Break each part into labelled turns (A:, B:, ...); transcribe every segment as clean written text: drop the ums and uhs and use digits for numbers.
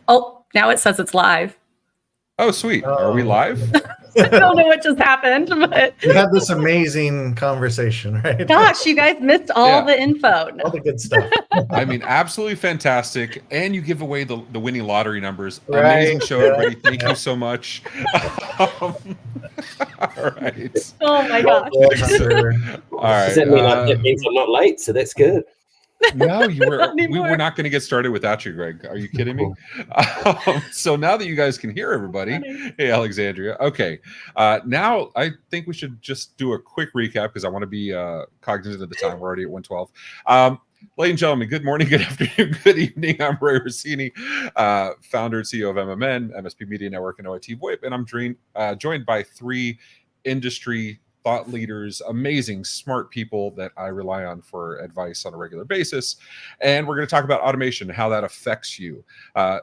A: Oh, now it says it's live.
B: Oh, sweet. Are we live?
A: I don't know what just happened, but
C: we had this amazing conversation, right?
A: Gosh, you guys missed all the info.
C: All the good stuff.
B: I mean, absolutely fantastic. And you give away the winning lottery numbers.
C: Right.
B: Amazing show, everybody. Thank you so much. All right.
A: Oh my gosh.
B: All right.
D: Does that mean that means I'm not late? So that's good.
B: No, we were not going to get started without you, Greg. Are you kidding me? So now that you guys can hear everybody, hey, Alexandria. Okay. Now I think we should just do a quick recap because I want to be cognizant of the time. We're already at 1:12. Ladies and gentlemen, good morning, good afternoon, good evening. I'm Ray Orsini, founder and CEO of MMN, MSP Media Network, and OITVOIP, and I'm joined by three industry thought leaders, amazing, smart people that I rely on for advice on a regular basis. And we're going to talk about automation, how that affects you.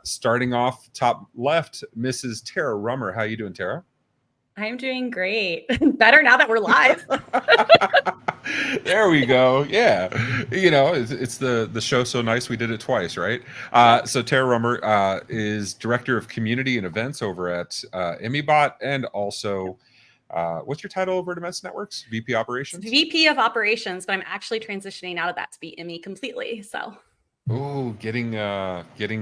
B: Starting off top left, Mrs. Tara Rummer. How you doing, Tara?
A: I'm doing great. Better now that we're live.
B: There we go. Yeah. You know, it's the show so nice we did it twice, right? So Tara Rummer is Director of Community and Events over at ImmyBot, and also what's your title over at MS Networks? VP Operations?
A: VP of Operations, but I'm actually transitioning out of that to be Immy completely. So.
B: Oh, getting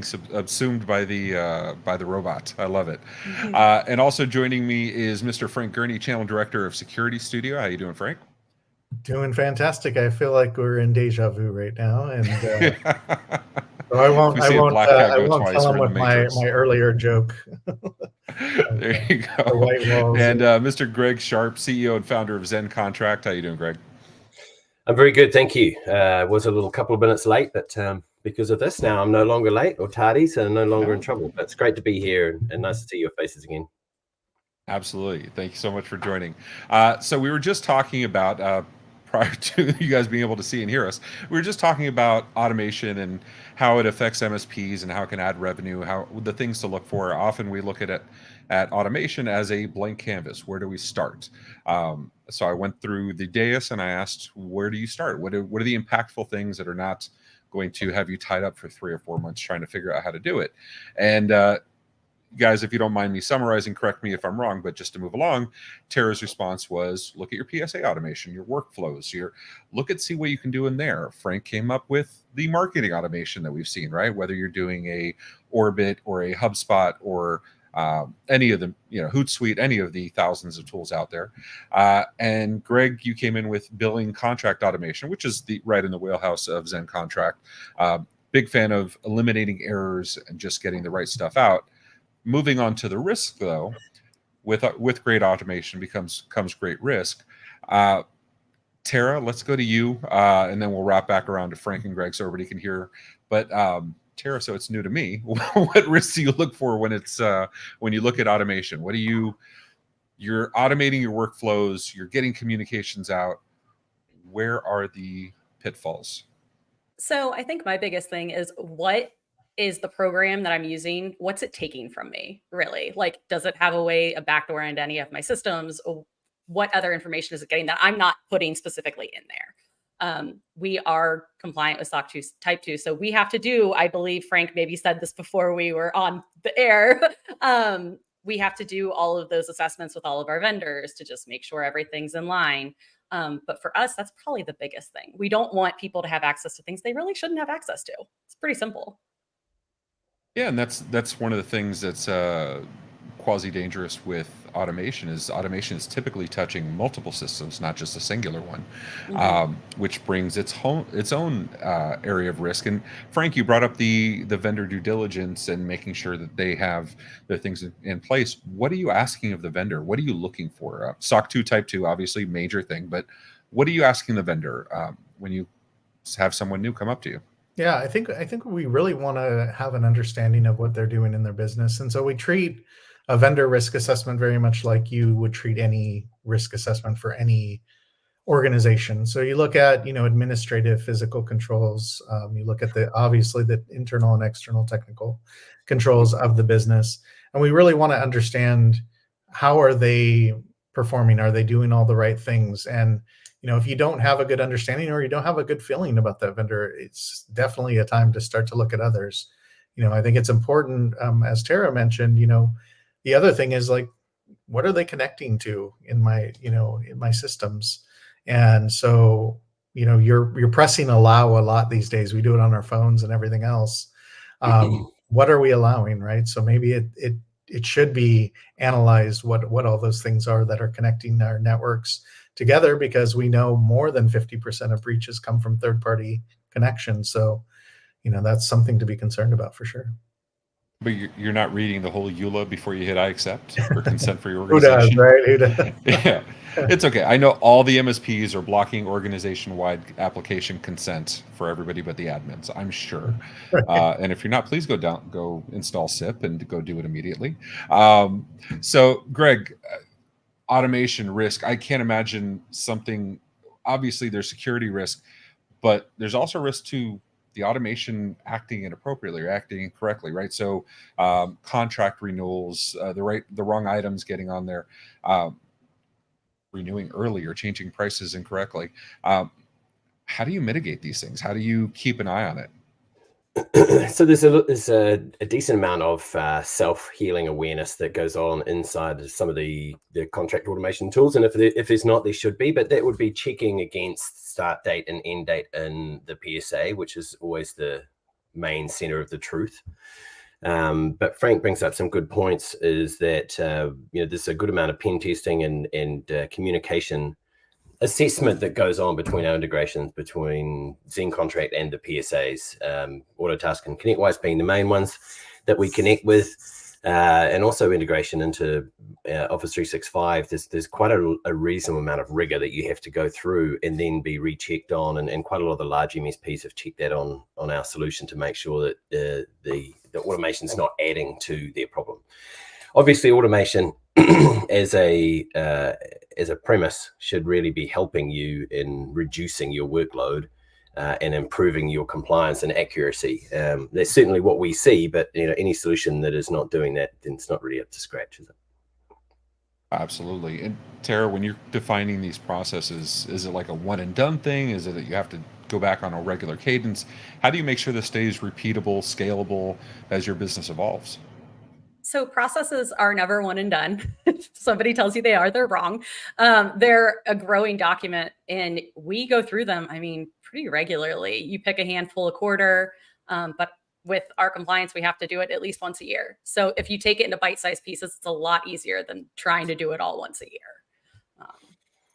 B: subsumed by the robot. I love it.
A: Mm-hmm.
B: And also joining me is Mr. Frank Gurney, Channel Director of Security Studio. How you doing, Frank?
C: Doing fantastic. I feel like we're in deja vu right now, and so I won't tell them with my earlier joke.
B: There you go.
C: The white walls.
B: And Mr. Greg Sharp, CEO and founder of ZenContract. How you doing, Greg?
D: I'm very good, thank you. Was a little couple of minutes late, but because of this, now I'm no longer late or tardy, so I'm no longer in trouble. But it's great to be here and nice to see your faces again.
B: Absolutely. Thank you so much for joining. So we were just talking about, prior to you guys being able to see and hear us, we were just talking about automation and how it affects MSPs and how it can add revenue, how the things to look for. Often we look at automation as a blank canvas. Where do we start? So I went through the dais and I asked, where do you start? What are the impactful things that are not going to have you tied up for 3 or 4 months trying to figure out how to do it? And guys, if you don't mind me summarizing, correct me if I'm wrong, but just to move along, Tara's response was, look at your PSA automation, your workflows, see what you can do in there. Frank came up with the marketing automation that we've seen, right? Whether you're doing a Orbit or a HubSpot or any of them, Hootsuite, any of the thousands of tools out there. And Greg, you came in with billing contract automation, which is right in the wheelhouse of ZenContract. Big fan of eliminating errors and just getting the right stuff out. Moving on to the risk, though, with great automation comes great risk. Tara, let's go to you, and then we'll wrap back around to Frank and Greg so everybody can hear. But Tara, so it's new to me. What risks do you look for when you look at automation? You're automating your workflows, you're getting communications out. Where are the pitfalls?
A: So I think my biggest thing is, what is the program that I'm using? What's it taking from me, really? Like, does it have a backdoor into any of my systems? Or what other information is it getting that I'm not putting specifically in there? We are compliant with SOC 2 Type 2. So we have to do, I believe Frank maybe said this before we were on the air, we have to do all of those assessments with all of our vendors to just make sure everything's in line. But for us, that's probably the biggest thing. We don't want people to have access to things they really shouldn't have access to. It's pretty simple.
B: Yeah, and that's one of the things that's quasi-dangerous with automation is typically touching multiple systems, not just a singular one, which brings its own area of risk. And Frank, you brought up the vendor due diligence and making sure that they have their things in place. What are you asking of the vendor? What are you looking for? SOC 2 Type 2, obviously, major thing, but what are you asking the vendor when you have someone new come up to you?
C: Yeah, I think we really want to have an understanding of what they're doing in their business. And so we treat a vendor risk assessment very much like you would treat any risk assessment for any organization. So you look at, administrative physical controls. You look at obviously the internal and external technical controls of the business. And we really want to understand, how are they performing? Are they doing all the right things? And if you don't have a good understanding or you don't have a good feeling about that vendor, it's definitely a time to start to look at others. I think it's important, as Tara mentioned, the other thing is like, what are they connecting to in my systems? And so, you're pressing allow a lot these days. We do it on our phones and everything else. What are we allowing, right? So maybe it should be analyzed what all those things are that are connecting our networks together, because we know more than 50% of breaches come from third-party connections. So, that's something to be concerned about for sure.
B: But you're not reading the whole EULA before you hit I accept or consent for your
C: Who does,
B: organization.
C: right? Who does?
B: Yeah, it's okay. I know all the MSPs are blocking organization-wide application consent for everybody but the admins, I'm sure. And if you're not, please go install SIP and go do it immediately. So, Greg, automation risk. I can't imagine something. Obviously, there's security risk, but there's also risk to the automation acting inappropriately or acting incorrectly, right? So contract renewals, the wrong items getting on there, renewing early or changing prices incorrectly. How do you mitigate these things? How do you keep an eye on it?
D: So there's a decent amount of self-healing awareness that goes on inside some of the contract automation tools, and if there's not, there should be. But that would be checking against start date and end date in the PSA, which is always the main center of the truth. But Frank brings up some good points. Is that there's a good amount of pen testing and communication assessment that goes on between our integrations between ZenContract and the PSAs, Autotask and ConnectWise being the main ones that we connect with, and also integration into Office 365. There's quite a reasonable amount of rigor that you have to go through and then be rechecked on, and quite a lot of the large MSPs have checked that on our solution to make sure that the automation is not adding to their problem. Obviously, automation as a premise should really be helping you in reducing your workload and improving your compliance and accuracy. That's certainly what we see, but any solution that is not doing that, then it's not really up to scratch, is it?
B: Absolutely. And Tara, when you're defining these processes, is it like a one and done thing? Is it that you have to go back on a regular cadence? How do you make sure this stays repeatable, scalable as your business evolves?
A: So processes are never one and done. If somebody tells you they are, they're wrong. They're a growing document, and we go through them, pretty regularly. You pick a handful a quarter, but with our compliance, we have to do it at least once a year. So if you take it into bite-sized pieces, it's a lot easier than trying to do it all once a year.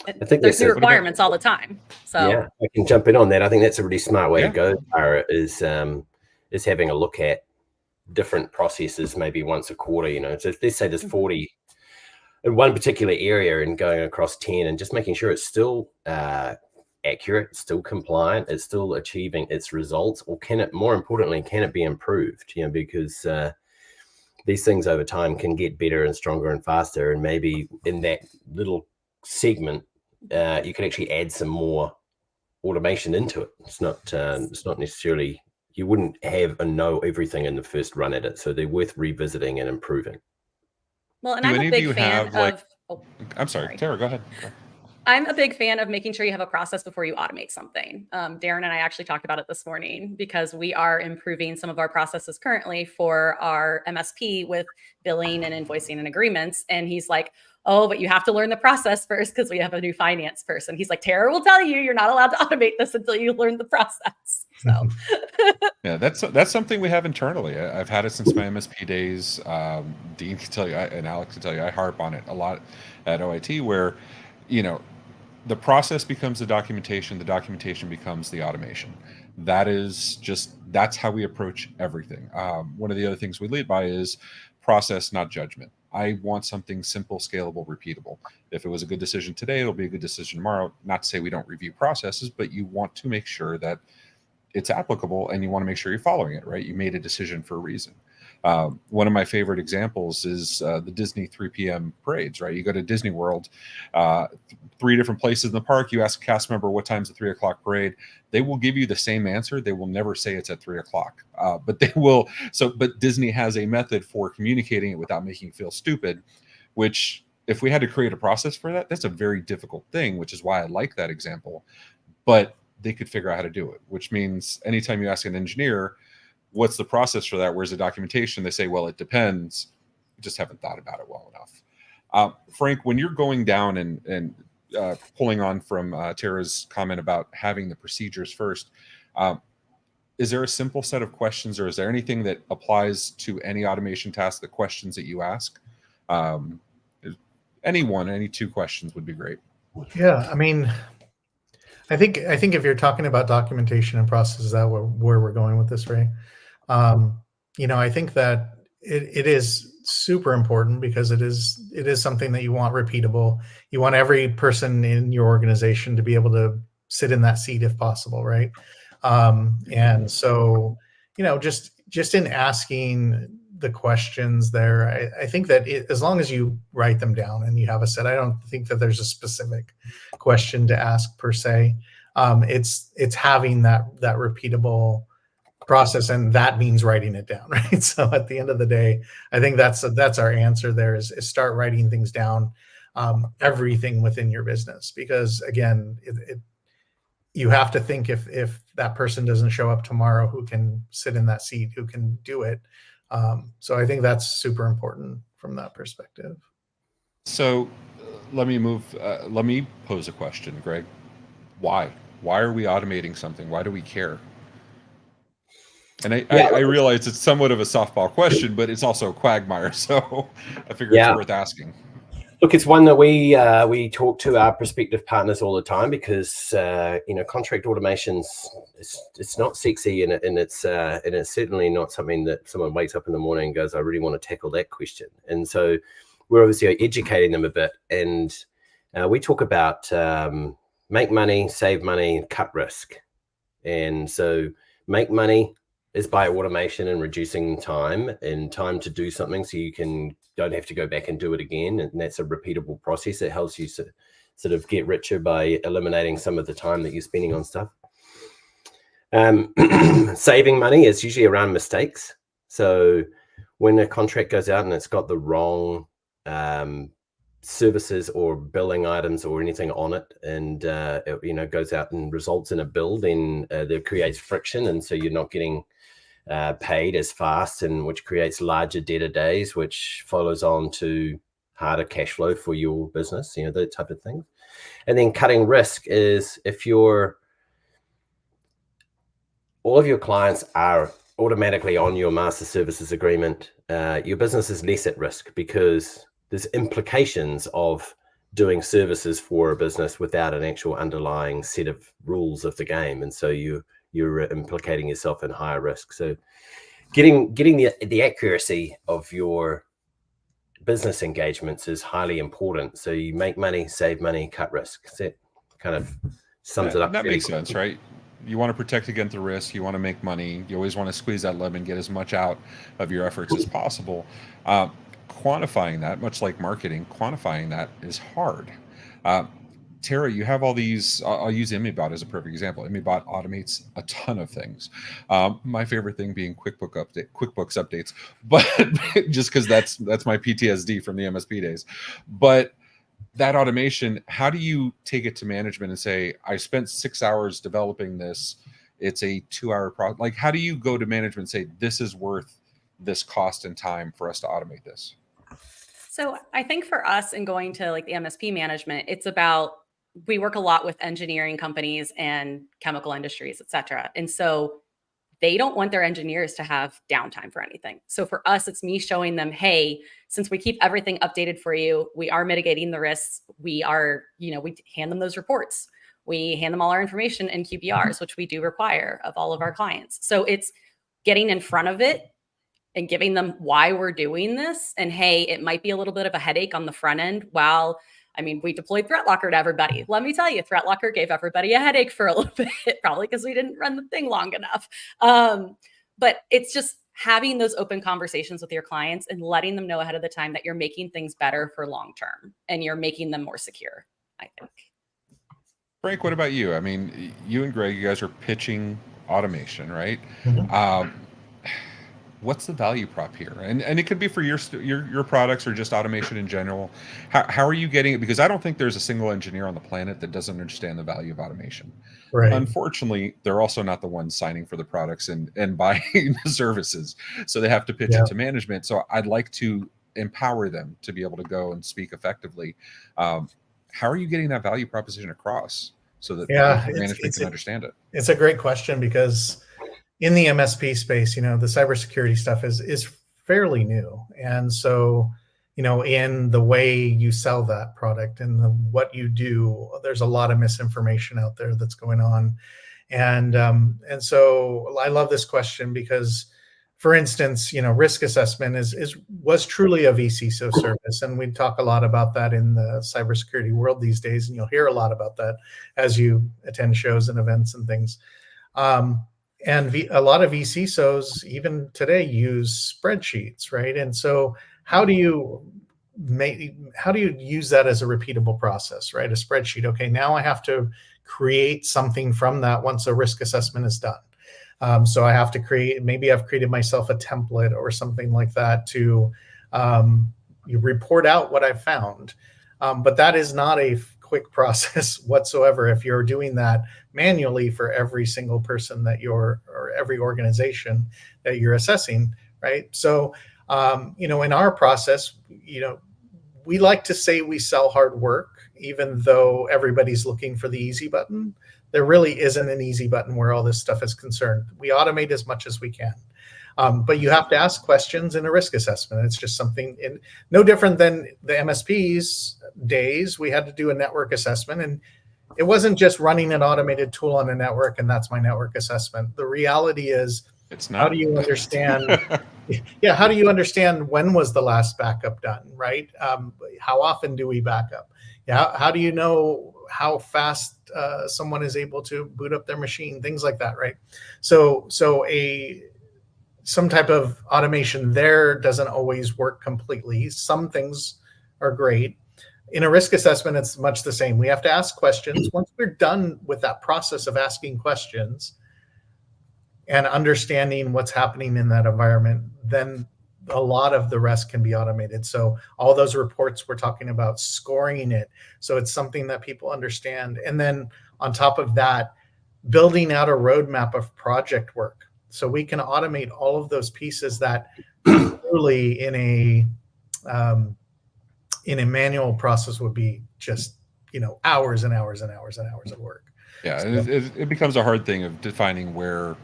D: I think
A: there's new requirements all the time. So
D: yeah, I can jump in on that. I think that's a really smart way to go, Tara, is having a look at different processes maybe once a quarter. So let's say there's 40 in one particular area and going across 10, and just making sure it's still accurate, still compliant, it's still achieving its results, or more importantly, can it be improved? Because these things over time can get better and stronger and faster, and maybe in that little segment you can actually add some more automation into it. It's not necessarily, you wouldn't have know everything in the first run at it, so they're worth revisiting and improving.
A: Well, and I'm a big fan of.
B: I'm sorry, Tara, go ahead.
A: I'm a big fan of making sure you have a process before you automate something. Darren and I actually talked about it this morning, because we are improving some of our processes currently for our MSP with billing and invoicing and agreements. And he's like, oh, but you have to learn the process first, because we have a new finance person. He's like, Tara will tell you, you're not allowed to automate this until you learn the process. So
B: yeah, that's something we have internally. I've had it since my MSP days. Dean can tell you, and Alex can tell you, I harp on it a lot at OIT, where the process becomes the documentation becomes the automation. That's how we approach everything. One of the other things we lead by is process, not judgment. I want something simple, scalable, repeatable. If it was a good decision today, it'll be a good decision tomorrow. Not to say we don't review processes, but you want to make sure that it's applicable, and you want to make sure you're following it, right? You made a decision for a reason. One of my favorite examples is the Disney 3 p.m. parades, right? You go to Disney World, 3 different places in the park. You ask a cast member what time's the 3 o'clock parade. They will give you the same answer. They will never say it's at 3 o'clock, but they will. But Disney has a method for communicating it without making you feel stupid, which if we had to create a process for that, that's a very difficult thing, which is why I like that example. But they could figure out how to do it, which means anytime you ask an engineer, what's the process for that? Where's the documentation? They say, well, it depends. You just haven't thought about it well enough. Frank, when you're going down and pulling on from Tara's comment about having the procedures first, is there a simple set of questions, or is there anything that applies to any automation task, the questions that you ask? Any two questions would be great.
C: Yeah, I mean, I think if you're talking about documentation and processes, that where we're going with this, Ray. I think that it is super important because it is something that you want repeatable. You want every person in your organization to be able to sit in that seat if possible, right? And so, just in asking the questions there, I think that as long as you write them down and you have a set, I don't think that there's a specific question to ask per se. It's having that repeatable process, and that means writing it down, right? So at the end of the day, I think that's our answer there is start writing things down, everything within your business, because again, you have to think if that person doesn't show up tomorrow, who can sit in that seat, who can do it. So I think that's super important from that perspective.
B: So let me pose a question, Greg. Why are we automating something? Why do we care? And I realize it's somewhat of a softball question, but it's also a quagmire. So I figure it's worth asking.
D: Look, it's one that we talk to our prospective partners all the time because contract automation's it's not sexy and it's certainly not something that someone wakes up in the morning and goes, I really want to tackle that question. And so we're obviously educating them a bit, and we talk about make money, save money, cut risk. And so make money is by automation and reducing time to do something so you don't have to go back and do it again. And that's a repeatable process. It helps you sort of get richer by eliminating some of the time that you're spending on stuff. Saving money is usually around mistakes. So when a contract goes out and it's got the wrong services or billing items or anything on it, and it goes out and results in a bill, then that creates friction, and so you're not getting paid as fast, and which creates larger debtor days, which follows on to harder cash flow for your business, that type of thing. And then cutting risk is if all of your clients are automatically on your master services agreement, your business is less at risk because there's implications of doing services for a business without an actual underlying set of rules of the game. And so you're implicating yourself in higher risk. So getting the accuracy of your business engagements is highly important. So you make money, save money, cut risk. So that kind of sums it up.
B: That makes sense, right? You want to protect against the risk. You want to make money. You always want to squeeze that lemon, get as much out of your efforts as possible. Quantifying that, much like marketing, quantifying that is hard. Tara, you have all these. I'll use ImmyBot as a perfect example. ImmyBot automates a ton of things. My favorite thing being QuickBooks updates, but just because that's my PTSD from the MSP days. But that automation, how do you take it to management and say, I spent 6 hours developing this, it's a 2-hour project? Like, how do you go to management and say, this is worth this cost and time for us to automate this?
A: So I think for us in going to like the MSP management, it's about, we work a lot with engineering companies and chemical industries, et cetera. And so they don't want their engineers to have downtime for anything. So for us, it's me showing them, hey, since we keep everything updated for you, we are mitigating the risks. We are, we hand them those reports. We hand them all our information in QBRs, which we do require of all of our clients. So it's getting in front of it and giving them why we're doing this. And hey, it might be a little bit of a headache on the front end we deployed ThreatLocker to everybody. Let me tell you, ThreatLocker gave everybody a headache for a little bit, probably because we didn't run the thing long enough. But it's just having those open conversations with your clients and letting them know ahead of the time that you're making things better for long term and you're making them more secure, I think.
B: Frank, what about you? I mean, you and Greg, you guys are pitching automation, right?
C: Mm-hmm.
B: what's the value prop here? And it could be for your products or just automation in general. How are you getting it? Because I don't think there's a single engineer on the planet that doesn't understand the value of automation.
C: Right.
B: Unfortunately, they're also not the ones signing for the products and buying the services. So they have to pitch it to management. So I'd like to empower them to be able to go and speak effectively. How are you getting that value proposition across so that management can understand it?
C: It's a great question, because in the MSP space, the cybersecurity stuff is fairly new. And so, in the way you sell that product and what you do, there's a lot of misinformation out there that's going on. And so I love this question because, for instance, risk assessment was truly a vCISO service. And we talk a lot about that in the cybersecurity world these days. And you'll hear a lot about that as you attend shows and events and things. And a lot of vCISOs even today use spreadsheets, right? And so how do you use that as a repeatable process, right? A spreadsheet. Okay, now I have to create something from that once a risk assessment is done. So I have to maybe I've created myself a template or something like that to report out what I've found. But that is not a quick process whatsoever if you're doing that manually for every single person or every organization that you're assessing, right? So, in our process, we like to say we sell hard work, even though everybody's looking for the easy button. There really isn't an easy button where all this stuff is concerned. We automate as much as we can. But you have to ask questions in a risk assessment. It's just something no different than the MSP's days. We had to do a network assessment, and it wasn't just running an automated tool on a network and that's my network assessment. The reality is,
B: it's not.
C: How do you understand? How do you understand when was the last backup done, right? How often do we back up? How do you know how fast someone is able to boot up their machine? Things like that, right? So some type of automation there doesn't always work completely. Some things are great. In a risk assessment, it's much the same. We have to ask questions. Once we're done with that process of asking questions and understanding what's happening in that environment, then a lot of the rest can be automated. So all those reports we're talking about, scoring it, so it's something that people understand. And then on top of that, building out a roadmap of project work. So we can automate all of those pieces that truly in a manual process would be just, hours and hours and hours and hours of work.
B: Yeah, so it becomes a hard thing of defining where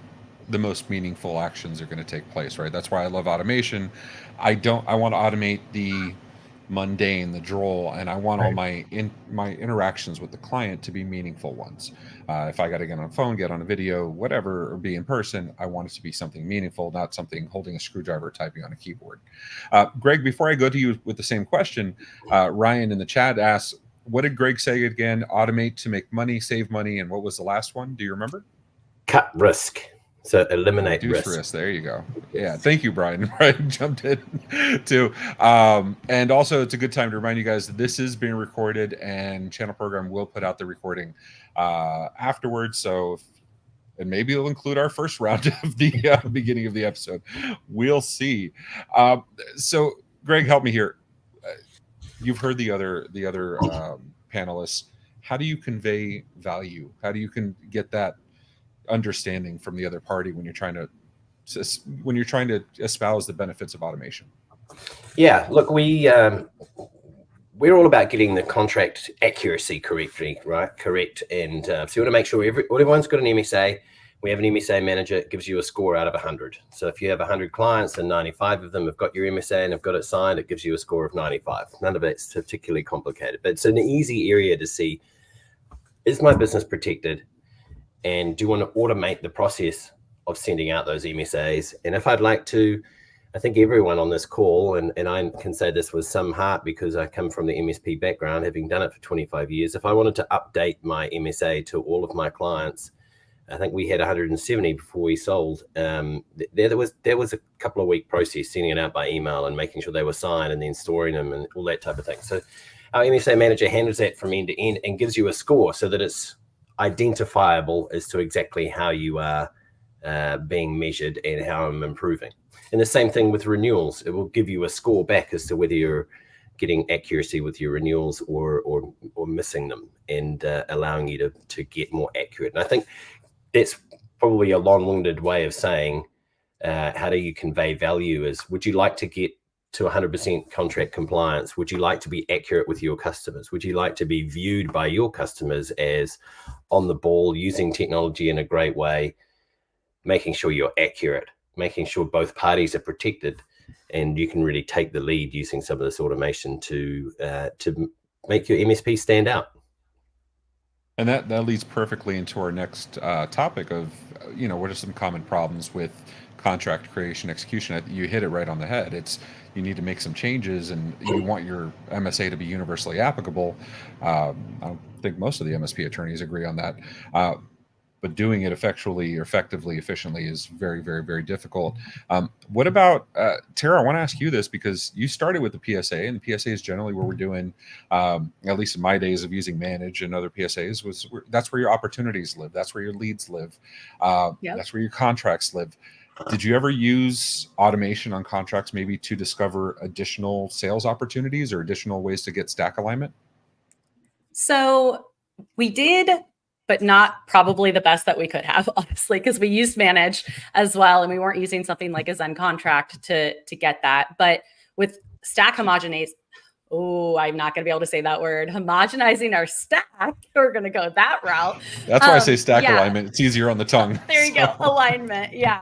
B: the most meaningful actions are going to take place, right? That's why I love automation. I want to automate the mundane, the droll, and I want all my interactions with the client to be meaningful ones. If I got to get on a phone, get on a video, whatever, or be in person, I want it to be something meaningful, not something holding a screwdriver, typing on a keyboard. Greg, before I go to you with the same question, Ryan in the chat asks, what did Greg say again? Automate to make money, save money, and what was the last one? Do you remember?
D: Cut risk. So eliminate risk.
B: There you go. Yeah, thank you, Brian. Brian jumped in too. And also, it's a good time to remind you guys that this is being recorded, and Channel Program will put out the recording afterwards. So, and maybe it'll include our first round of the beginning of the episode. We'll see. So, Greg, help me here. You've heard the other panelists. How do you convey value? How do you get that understanding from the other party when you're trying to espouse the benefits of automation?
D: Yeah, look, we're all about getting the contract accuracy correct, and so we want to make sure everyone's got an MSA. We have an MSA manager. It gives you a score out of 100. So if you have 100 clients and 95 of them have got your MSA and have got it signed, it gives you a score of 95. None of it's particularly complicated, but it's an easy area to see, is my business protected? And do you want to automate the process of sending out those MSAs? And if I'd like to, I think everyone on this call, and I can say this with some heart because I come from the MSP background, having done it for 25 years. If I wanted to update my MSA to all of my clients, I think we had 170 before we sold. There was a couple of week process sending it out by email and making sure they were signed and then storing them and all that type of thing. So our MSA manager handles that from end to end and gives you a score so that it's identifiable as to exactly how you are being measured and how I'm improving. And the same thing with renewals. It will give you a score back as to whether you're getting accuracy with your renewals or missing them, and allowing you to get more accurate. And I think that's probably a long-winded way of saying, how do you convey value is, would you like to get to 100% contract compliance? Would you like to be accurate with your customers? Would you like to be viewed by your customers as on the ball, using technology in a great way, making sure you're accurate, making sure both parties are protected, and you can really take the lead using some of this automation to make your MSP stand out.
B: And that leads perfectly into our next topic of, what are some common problems with contract creation execution? You hit it right on the head. It's, you need to make some changes, and you want your MSA to be universally applicable. I don't think most of the MSP attorneys agree on that. But doing it effectively, efficiently is very, very, very difficult. What about, Tara, I want to ask you this, because you started with the PSA, and the PSA is generally where we're doing, at least in my days of using Manage and other PSAs, that's where your opportunities live. That's where your leads live. That's where your contracts live. Did you ever use automation on contracts maybe to discover additional sales opportunities or additional ways to get stack alignment?
A: So we did, but not probably the best that we could have, honestly, because we used Manage as well, and we weren't using something like a ZenContract to get that. But with stack homogenization, I'm not going to be able to say that word, homogenizing our stack, we're going to go that route.
B: That's why I say stack alignment. It's easier on the tongue.
A: There you go, alignment, yeah.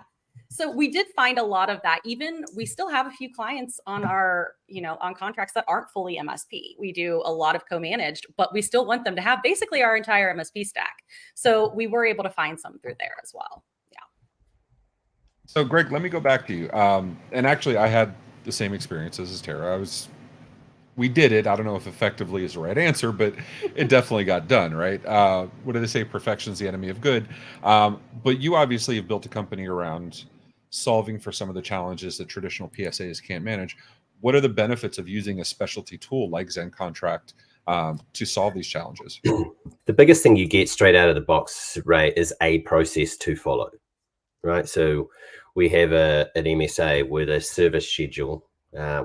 A: So we did find a lot of that. Even we still have a few clients on our, on contracts that aren't fully MSP. We do a lot of co-managed, but we still want them to have basically our entire MSP stack. So we were able to find some through there as well. Yeah.
B: So Greg, let me go back to you. And actually I had the same experiences as Tara. We did it. I don't know if effectively is the right answer, but it definitely got done, right? What do they say? Perfection's the enemy of good. But you obviously have built a company around solving for some of the challenges that traditional PSAs can't manage. What are the benefits of using a specialty tool like ZenContract to solve these challenges?
D: The biggest thing you get straight out of the box, Ray, is a process to follow, right? So we have an MSA with a service schedule.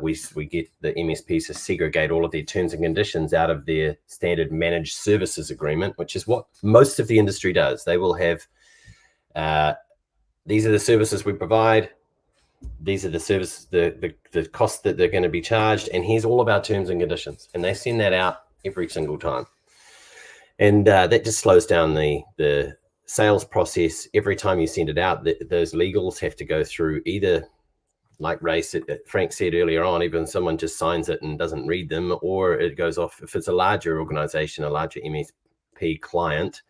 D: We get the MSPs to segregate all of their terms and conditions out of their standard managed services agreement, which is what most of the industry does. They will have, these are the services we provide. These are the services, the costs that they're going to be charged. And here's all of our terms and conditions. And they send that out every single time. And that just slows down the sales process. Every time you send it out, those legals have to go through either, like Frank said earlier on, even someone just signs it and doesn't read them, or it goes off. If it's a larger organization, a larger MSP client,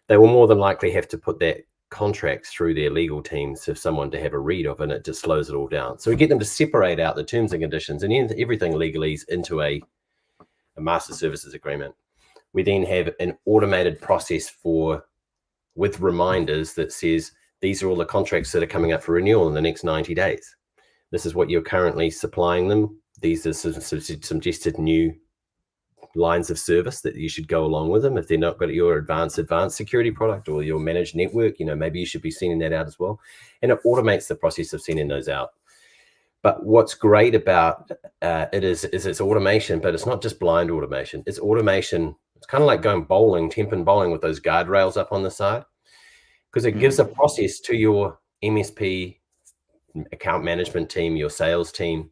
D: they will more than likely have to put that contract through their legal teams for someone to have a read of, and it just slows it all down. So we get them to separate out the terms and conditions and everything legalese into a master services agreement. We then have an automated process with reminders that says, these are all the contracts that are coming up for renewal in the next 90 days. This is what you're currently supplying them. These are some suggested new lines of service that you should go along with them. If they're not got your advanced security product or your managed network, maybe you should be sending that out as well. And it automates the process of sending those out. But what's great about it is it's automation, but it's not just blind automation. It's automation. It's kind of like going bowling, temp bowling with those guardrails up on the side, because it gives a process to your MSP account management team, your sales team,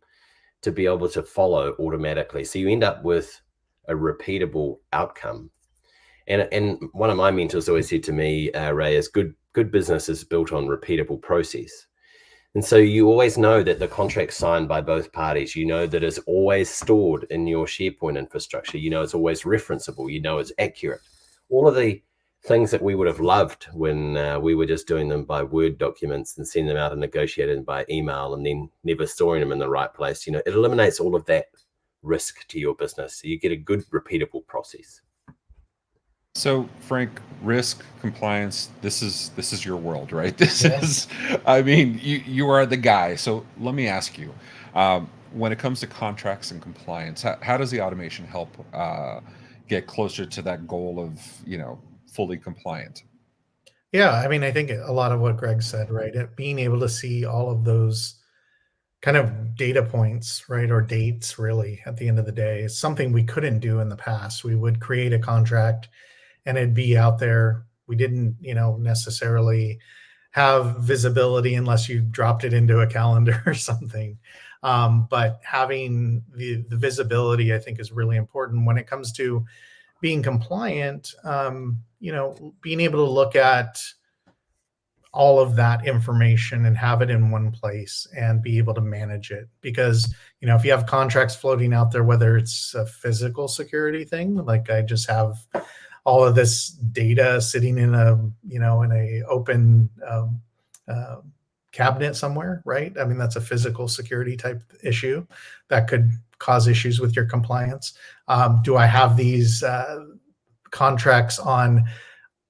D: to be able to follow automatically. So you end up with a repeatable outcome. And one of my mentors always said to me, Ray, is good business is built on repeatable process. And so you always know that the contract's signed by both parties. You know that it's always stored in your SharePoint infrastructure. You know it's always referenceable. You know it's accurate. All of the things that we would have loved when we were just doing them by Word documents and sending them out and negotiating by email and then never storing them in the right place. It eliminates all of that risk to your business. So you get a good repeatable process.
B: So Frank, risk compliance, this is your world, right? This is, I mean, you are the guy. So let me ask you, when it comes to contracts and compliance, how does the automation help get closer to that goal of, fully compliant?
C: Yeah, I mean, I think a lot of what Greg said, right? Being able to see all of those kind of data points, right? Or dates, really, at the end of the day. It's something we couldn't do in the past. We would create a contract and it'd be out there. We didn't, necessarily have visibility unless you dropped it into a calendar or something. But having the visibility, I think, is really important when it comes to being compliant. Being able to look at all of that information and have it in one place and be able to manage it. Because, if you have contracts floating out there, whether it's a physical security thing, like I just have all of this data sitting in a open cabinet somewhere, right? I mean, that's a physical security type issue that could cause issues with your compliance. Do I have these contracts on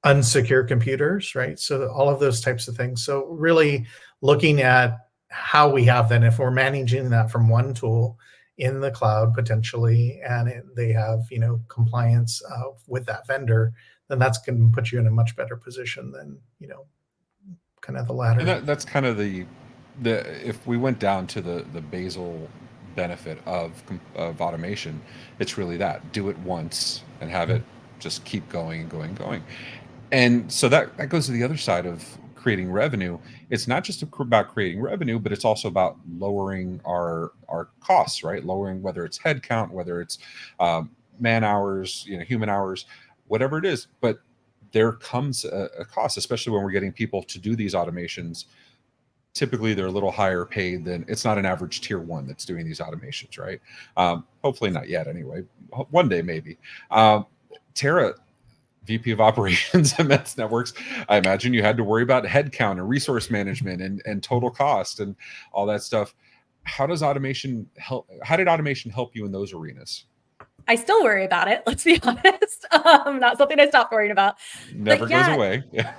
C: unsecure computers, right? So all of those types of things. So really looking at how we have that, if we're managing that from one tool in the cloud potentially, and they have compliance with that vendor, then that's going to put you in a much better position than kind of the latter.
B: And that's kind of the if we went down to the basal benefit of automation, it's really that: do it once and have it just keep going and going and going. And so that goes to the other side of creating revenue. It's not just about creating revenue, but it's also about lowering our costs, right? Lowering, whether it's headcount, whether it's man hours, human hours, whatever it is. But there comes a cost, especially when we're getting people to do these automations. Typically, they're a little higher paid than, it's not an average tier 1 that's doing these automations, right? Hopefully not yet anyway. One day, maybe. Tara, VP of Operations at MS Networks, I imagine you had to worry about headcount and resource management and total cost and all that stuff. How does automation help? How did automation help you in those arenas?
A: I still worry about it. Let's be honest. Not something I stopped worrying about.
B: Never goes away. Yeah.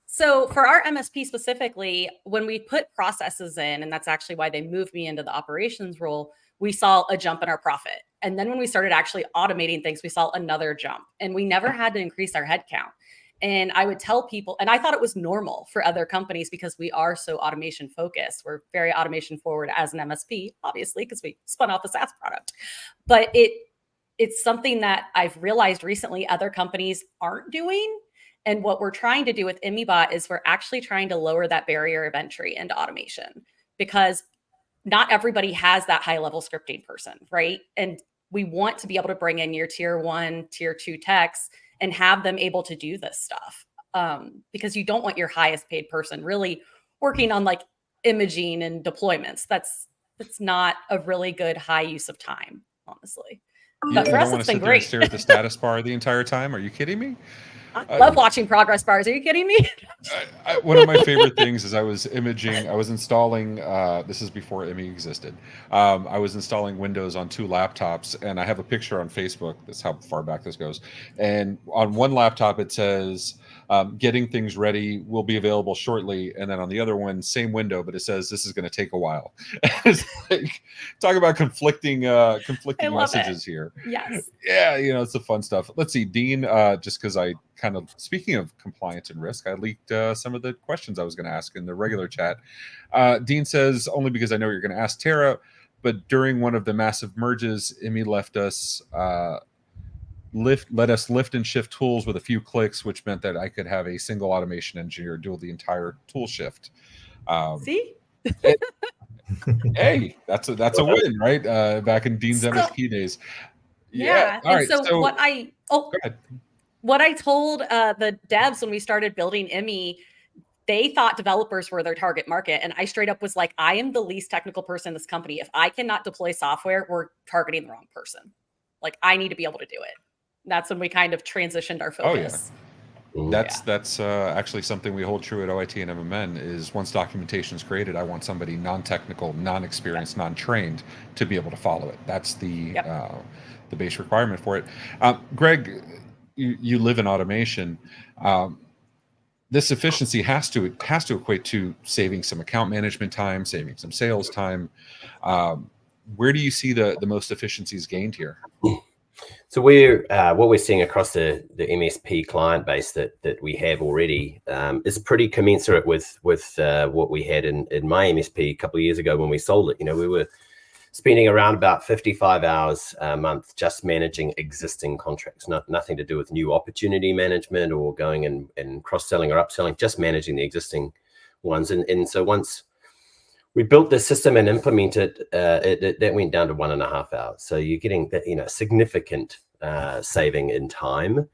A: So for our MSP specifically, when we put processes in, and that's actually why they moved me into the operations role, we saw a jump in our profit. And then when we started actually automating things, we saw another jump, and we never had to increase our headcount. And I would tell people, and I thought it was normal for other companies because we are so automation focused. We're very automation forward as an MSP, obviously, because we spun off the SaaS product. But it's something that I've realized recently other companies aren't doing. And what we're trying to do with ImmyBot is we're actually trying to lower that barrier of entry into automation, because not everybody has that high level scripting person, right? And we want to be able to bring in your tier 1, tier 2 techs and have them able to do this stuff. Because you don't want your highest paid person really working on like imaging and deployments. That's not a really good high use of time, honestly. But for us, it's been great.
B: Stare at the status bar the entire time. Are you kidding me?
A: I love watching progress bars. Are you kidding me?
B: One of my favorite things is I was installing, this is before Immy existed. I was installing Windows on 2 laptops, and I have a picture on Facebook. That's how far back this goes. And on one laptop, it says, getting things ready will be available shortly. And then on the other one, same window, but it says, this is going to take a while. It's like, talk about conflicting messages here.
A: Yes.
B: Yeah, it's the fun stuff. Let's see, Dean, just because I kind of, speaking of compliance and risk, I leaked some of the questions I was going to ask in the regular chat. Dean says, only because I know you're going to ask Tara, but during one of the massive merges, Immy let us lift and shift tools with a few clicks, which meant that I could have a single automation engineer do the entire tool shift.
A: See?
B: Hey, that's a win, right? Back in Dean's MSP days.
A: Yeah.
B: All right.
A: So what I
B: go ahead.
A: What I told the devs when we started building Immy, they thought developers were their target market. And I straight up was like, I am the least technical person in this company. If I cannot deploy software, we're targeting the wrong person. Like, I need to be able to do it. That's when we kind of transitioned our focus.
B: Oh, yeah. That's actually something we hold true at OIT and MMN is once documentation is created, I want somebody non-technical, non-experienced, non-trained to be able to follow it. That's the base requirement for it. Greg, you live in automation. This efficiency has to equate to saving some account management time, saving some sales time. Where do you see the most efficiencies gained here?
D: So we're what we're seeing across the MSP client base that we have already is pretty commensurate with what we had in my MSP a couple of years ago when we sold it. You know, we were spending around about 55 hours a month just managing existing contracts, nothing to do with new opportunity management or going and cross-selling or upselling, just managing the existing ones. And so once we built the system and implemented it, that went down to 1.5 hours. So you're getting that, you know, significant saving in time,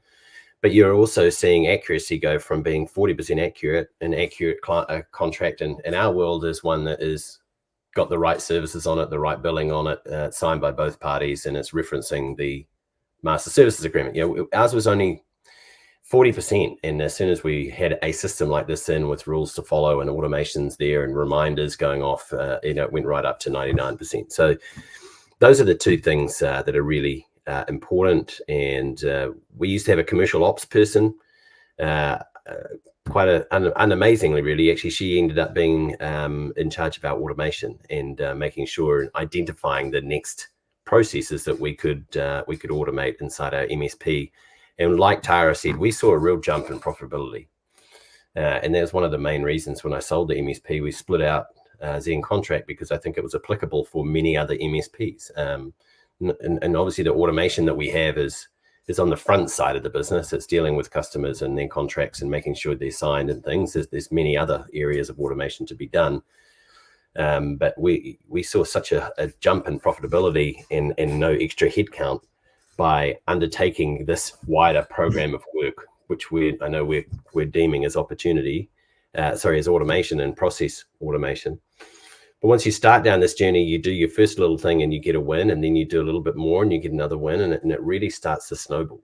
D: but you're also seeing accuracy go from being 40% accurate. An accurate contract in our world is one that is got the right services on it, the right billing on it, signed by both parties, and it's referencing the master services agreement. You know, ours was only 40%, and as soon as we had a system like this in with rules to follow and automations there and reminders going off, you know, it went right up to 99%. So those are the two things that are really important. And we used to have a commercial ops person, quite unamazingly, really. Actually, she ended up being in charge of our automation and making sure, identifying the next processes that we could automate inside our MSP. And like Tara said, we saw a real jump in profitability. And that was one of the main reasons when I sold the MSP, we split out ZenContract, because I think it was applicable for many other MSPs. And obviously the automation that we have is on the front side of the business. It's dealing with customers and their contracts and making sure they're signed and things. There's many other areas of automation to be done. But we saw such a jump in profitability and no extra headcount by undertaking this wider program of work, which I know we're deeming as opportunity, as automation and process automation. But once you start down this journey, you do your first little thing and you get a win, and then you do a little bit more and you get another win, and it really starts to snowball.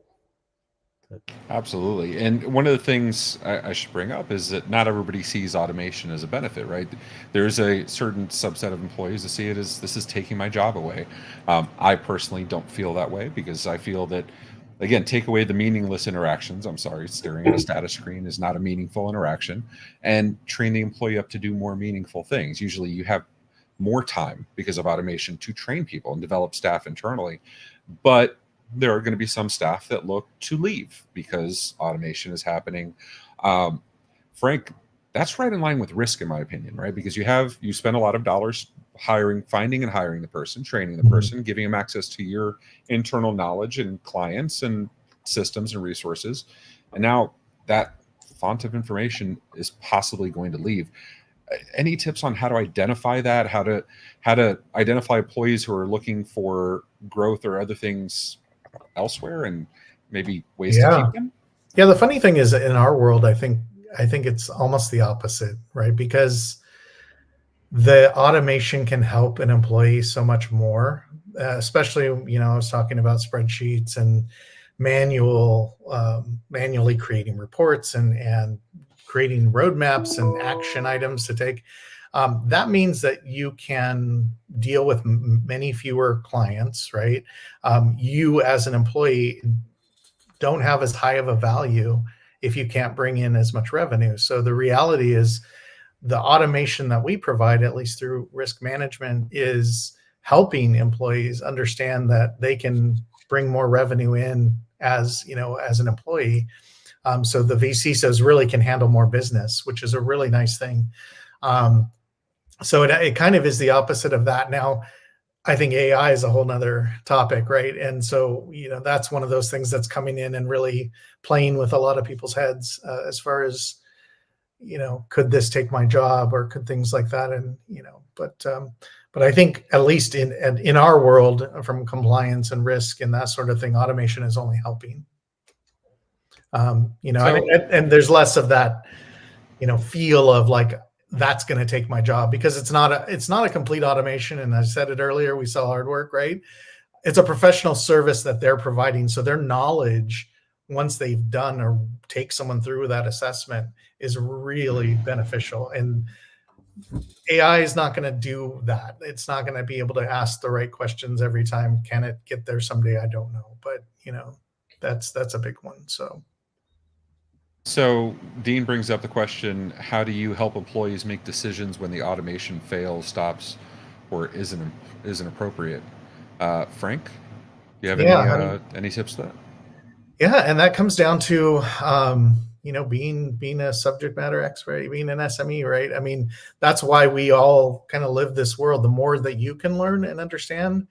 B: Absolutely. And one of the things I should bring up is that not everybody sees automation as a benefit, right? There's a certain subset of employees that see it as, this is taking my job away. I personally don't feel that way, because I feel that, again, take away the meaningless interactions. I'm sorry, staring at a status screen is not a meaningful interaction. And train the employee up to do more meaningful things. Usually you have more time because of automation to train people and develop staff internally. But there are going to be some staff that look to leave because automation is happening. Frank, that's right in line with risk, in my opinion, right? Because you spend a lot of dollars finding and hiring the person, training the person, giving them access to your internal knowledge and clients and systems and resources. And now that font of information is possibly going to leave. Any tips on how to identify that, how to identify employees who are looking for growth or other things elsewhere, and maybe ways to keep them?
C: Yeah, the funny thing is, in our world, I think it's almost the opposite, right? Because the automation can help an employee so much more, especially, you know, I was talking about spreadsheets and manually creating reports and creating roadmaps and action items to take. That means that you can deal with many fewer clients, right? You as an employee don't have as high of a value if you can't bring in as much revenue. So the reality is, the automation that we provide, at least through risk management, is helping employees understand that they can bring more revenue in as an employee. So the VCSOs really can handle more business, which is a really nice thing. So it kind of is the opposite of that. Now, I think AI is a whole nother topic, right? And so, you know, that's one of those things that's coming in and really playing with a lot of people's heads as far as, you know, could this take my job, or could things like that? And, you know, but I think at least in our world, from compliance and risk and that sort of thing, automation is only helping. You know, and there's less of that, you know, feel of like, that's going to take my job, because it's not a complete automation. And I said it earlier, we sell hard work, right? It's a professional service that they're providing. So their knowledge, once they've done or take someone through that assessment, is really beneficial. And AI is not going to do that. It's not going to be able to ask the right questions every time. Can it get there someday? I don't know. But, you know, that's a big one.
B: So Dean brings up the question, how do you help employees make decisions when the automation fails, stops, or isn't appropriate? Frank? you have
C: Yeah,
B: any tips to that?
C: Yeah, and that comes down to being a subject matter expert, being an SME, right? I mean, that's why we all kind of live this world. The more that you can learn and understand,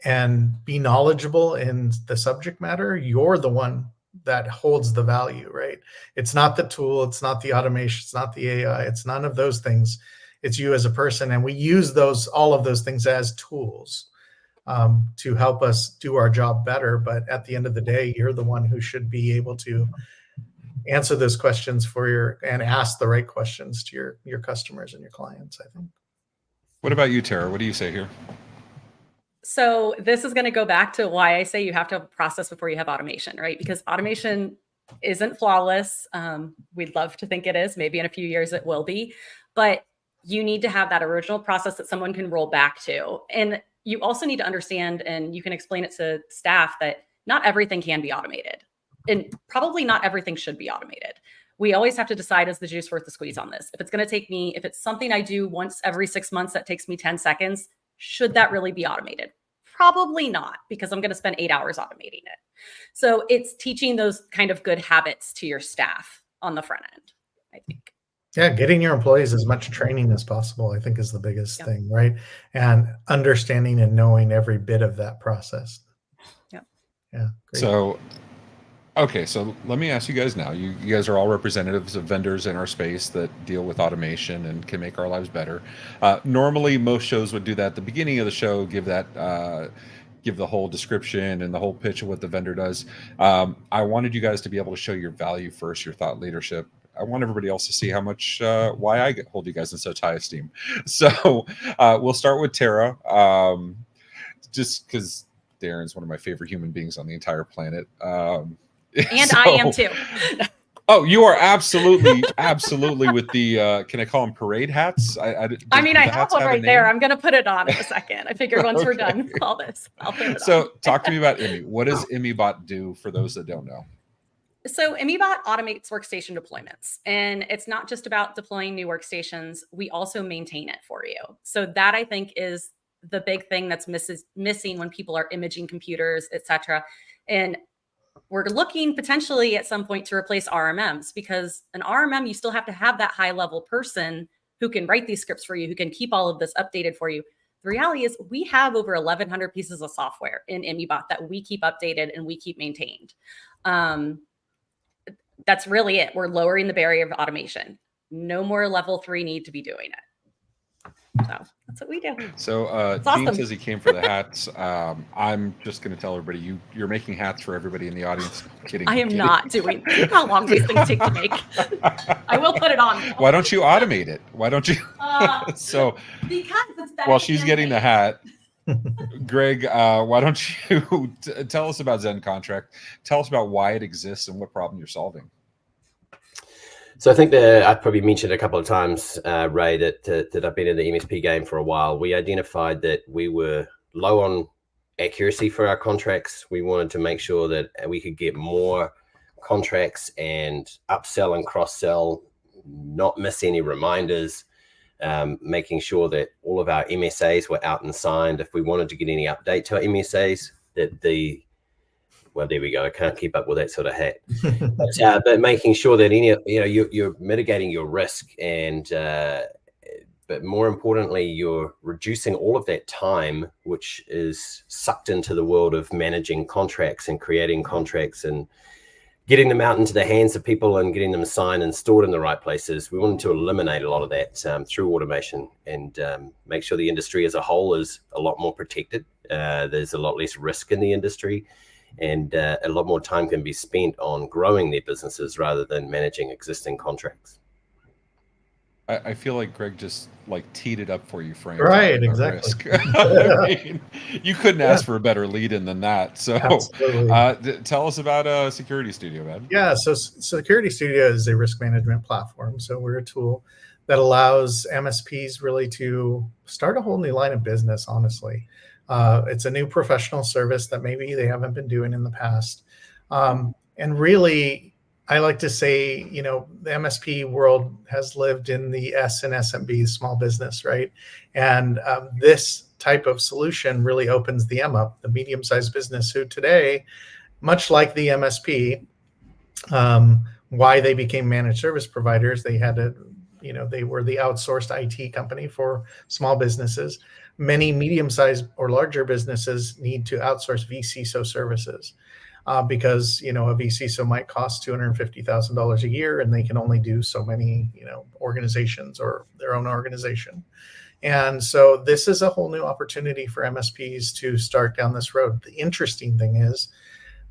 C: and be knowledgeable in the subject matter, you're the one that holds the value, right? It's not the tool, it's not the automation, it's not the AI, it's none of those things. It's you as a person, and we use all of those things as tools to help us do our job better. But at the end of the day, you're the one who should be able to answer those questions and ask the right questions to your customers and your clients, I think.
B: What about you, Tara? What do you say here?
A: So this is going to go back to why I say you have to have a process before you have automation, right? Because automation isn't flawless. We'd love to think it is. Maybe in a few years it will be. But you need to have that original process that someone can roll back to. And you also need to understand, and you can explain it to staff, that not everything can be automated. And probably not everything should be automated. We always have to decide, is the juice worth the squeeze on this? If it's going to take me, if it's something I do once every 6 months that takes me 10 seconds, should that really be automated? Probably not, because I'm going to spend 8 hours automating it. So it's teaching those kind of good habits to your staff on the front end, I think.
C: Yeah, getting your employees as much training as possible, I think, is the biggest thing, right? And understanding and knowing every bit of that process.
A: Yeah.
C: Yeah. Great.
B: So, okay, so let me ask you guys now. You guys are all representatives of vendors in our space that deal with automation and can make our lives better. Normally, most shows would do that at the beginning of the show, give the whole description and the whole pitch of what the vendor does. I wanted you guys to be able to show your value first, your thought leadership. I want everybody else to see how much, why I hold you guys in such high esteem. So we'll start with Tara, just because Darren's one of my favorite human beings on the entire planet.
A: And so, I am too.
B: Oh, you are absolutely with the, can I call them parade hats? I
A: have one right there. I'm going to put it on in a second. I figured once we're done with all this, I'll put it on.
B: So talk to me about Immy. What does ImmyBot do for those that don't know?
A: So ImmyBot automates workstation deployments, and it's not just about deploying new workstations. We also maintain it for you. So that, I think, is the big thing that's missing when people are imaging computers, et cetera. And we're looking potentially at some point to replace RMMs, because an RMM, you still have to have that high level person who can write these scripts for you, who can keep all of this updated for you. The reality is we have over 1,100 pieces of software in ImmyBot that we keep updated and we keep maintained. That's really it. We're lowering the barrier of automation. No more level 3 need to be doing it. So that's what we do.
B: So
A: awesome.
B: Dean says he came for the hats. I'm just going to tell everybody, you're making hats for everybody in the audience. I'm kidding.
A: I am not doing how long these things take to make. I will put it on.
B: Why don't you automate it? Why don't you? So
A: because it's better
B: while she's getting the hat, Greg, why don't you tell us about ZenContract? Tell us about why it exists and what problem you're solving.
D: So I think that I've probably mentioned a couple of times, Ray, that I've been in the MSP game for a while. We identified that we were low on accuracy for our contracts. We wanted to make sure that we could get more contracts and upsell and cross-sell, not miss any reminders, making sure that all of our MSAs were out and signed. If we wanted to get any update to our MSAs, well, there we go. I can't keep up with that sort of hat. But making sure that you're mitigating your risk, and but more importantly, you're reducing all of that time, which is sucked into the world of managing contracts and creating contracts and getting them out into the hands of people and getting them signed and stored in the right places. We wanted to eliminate a lot of that through automation and make sure the industry as a whole is a lot more protected. There's a lot less risk in the industry, and a lot more time can be spent on growing their businesses rather than managing existing contracts.
B: I feel like Greg just teed it up for you, Frank.
C: Right, exactly.
B: I mean, you couldn't ask for a better lead-in than that. So tell us about Security Studio, man.
C: Yeah, so Security Studio is a risk management platform. So we're a tool that allows MSPs really to start a whole new line of business, honestly. It's a new professional service that maybe they haven't been doing in the past. And really, I like to say, the MSP world has lived in the S and SMB, small business, right? And this type of solution really opens the M up, the medium-sized business, who today, much like the MSP, why they became managed service providers, they had to, they were the outsourced IT company for small businesses. Many medium-sized or larger businesses need to outsource vCISO services because, a vCISO might cost $250,000 a year, and they can only do so many, organizations or their own organization. And so this is a whole new opportunity for MSPs to start down this road. The interesting thing is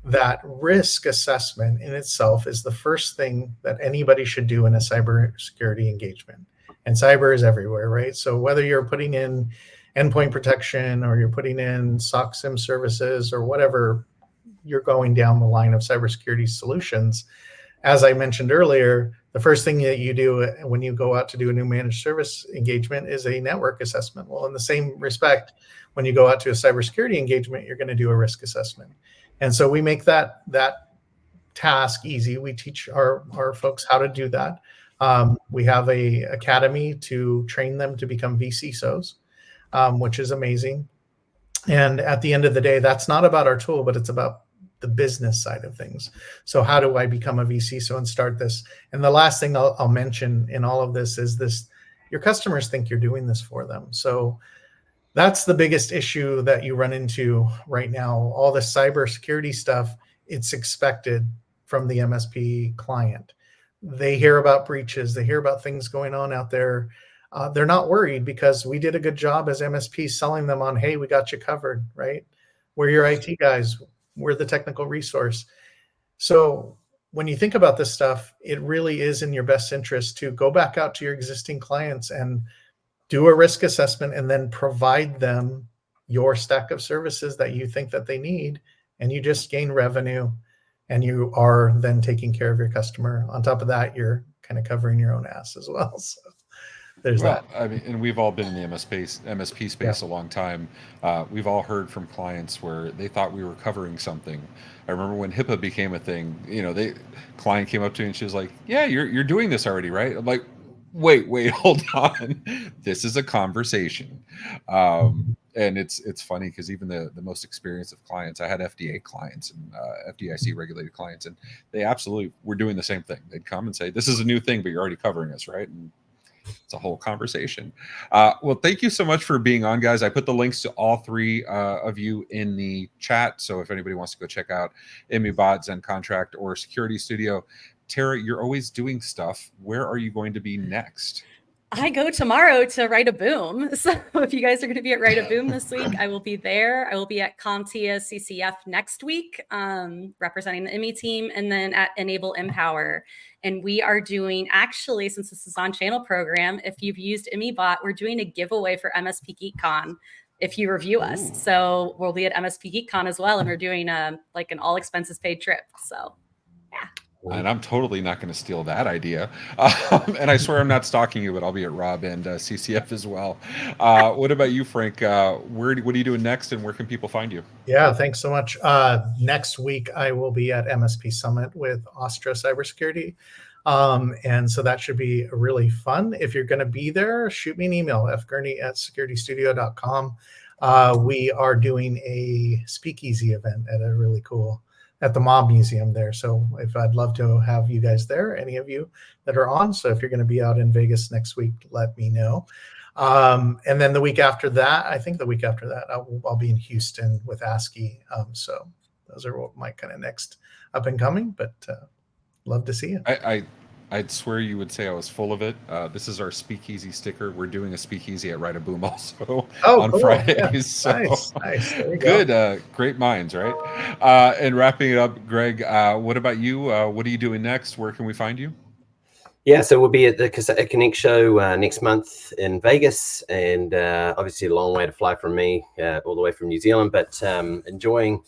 C: that risk assessment in itself is the first thing that anybody should do in a cybersecurity engagement. And cyber is everywhere, right? So whether you're putting in endpoint protection or you're putting in SOC SIM services or whatever, you're going down the line of cybersecurity solutions. As I mentioned earlier, the first thing that you do when you go out to do a new managed service engagement is a network assessment. Well, in the same respect, when you go out to a cybersecurity engagement, you're going to do a risk assessment. And so we make that task easy. We teach our folks how to do that. We have a academy to train them to become vCISOs, which is amazing. And at the end of the day, that's not about our tool, but it's about the business side of things. So how do I become a vCISO and start this? And the last thing I'll mention in all of this is this: your customers think you're doing this for them. So that's the biggest issue that you run into right now. All the cybersecurity stuff, it's expected from the MSP client. They hear about breaches, they hear about things going on out there. They're not worried because we did a good job as MSPs selling them on, hey, we got you covered, right? We're your IT guys, we're the technical resource. So when you think about this stuff, it really is in your best interest to go back out to your existing clients and do a risk assessment and then provide them your stack of services that you think that they need, and you just gain revenue, and you are then taking care of your customer. On top of that, you're kind of covering your own ass as well. So there's that.
B: I mean, and we've all been in the MSP space a long time. We've all heard from clients where they thought we were covering something. I remember when HIPAA became a thing, client came up to me and she was like, yeah, you're doing this already, right? I'm like, wait, hold on. This is a conversation. And it's funny because even the most experienced of clients, I had FDA clients and FDIC regulated clients, and they absolutely were doing the same thing. They'd come and say, this is a new thing, but you're already covering us, right? And it's a whole conversation. Well, thank you so much for being on, guys. I put the links to all three of you in the chat. So if anybody wants to go check out ImmyBot, ZenContract, or Security Studio. Tara, you're always doing stuff. Where are you going to be next?
A: I go tomorrow to Write a Boom. So if you guys are going to be at Write a Boom this week, I will be there. I will be at CompTIA CCF next week, representing the Immy team, and then at Enable Empower. And we are doing, actually, since this is on channel program, if you've used ImmyBot, we're doing a giveaway for MSP GeekCon if you review us.
B: Ooh.
A: So we'll be at MSP GeekCon as well, and we're doing like an all expenses paid trip. So yeah.
B: And I'm totally not going to steal that idea. And I swear I'm not stalking you, but I'll be at Rob and CCF as well. What about you, Frank? What are you doing next, and where can people find you?
C: Yeah, thanks so much. Next week, I will be at MSP Summit with Astra Cybersecurity. And so that should be really fun. If you're going to be there, shoot me an email, fgurney@securitystudio.com. We are doing a speakeasy event at a really cool at the Mob Museum there. So I'd love to have you guys there, any of you that are on. So if you're going to be out in Vegas next week, let me know. And then the week after that, I'll be in Houston with ASCII. So those are my kind of next up and coming, but love to see you.
B: I'd swear you would say I was full of it. This is our speakeasy sticker. We're doing a speakeasy at Write a Boom also on
C: cool.
B: Fridays.
C: Yeah.
B: So
C: Nice. There you
B: good.
C: go.
B: Great minds, right? And wrapping it up, Greg, what about you? What are you doing next? Where can we find you?
D: Yeah, so we'll be at the Cassette Connect show next month in Vegas, and obviously a long way to fly from me, all the way from New Zealand, but enjoying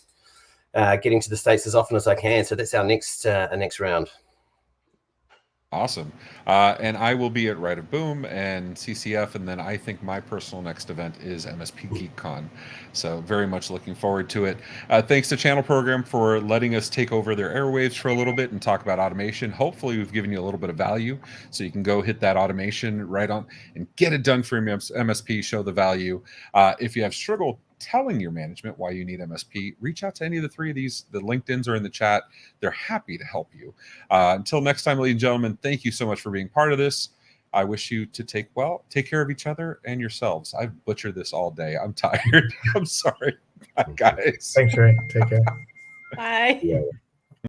D: getting to the States as often as I can. So that's our next round.
B: Awesome. And I will be at Right of Boom and CCF, and then I think my personal next event is MSP GeekCon. So very much looking forward to it. Thanks to Channel Program for letting us take over their airwaves for a little bit and talk about automation. Hopefully we've given you a little bit of value so you can go hit that automation right on and get it done for your MSP, show the value. If you have struggled telling your management why you need MSP, reach out to any of the three of these. The LinkedIn's are in the chat. They're happy to help you. Until next time, ladies and gentlemen, thank you so much for being part of this. I wish you to take care of each other and yourselves. I've butchered this all day. I'm tired. I'm sorry. Bye, guys.
C: Thanks, Ray. Take care.
A: Bye.
D: Yeah.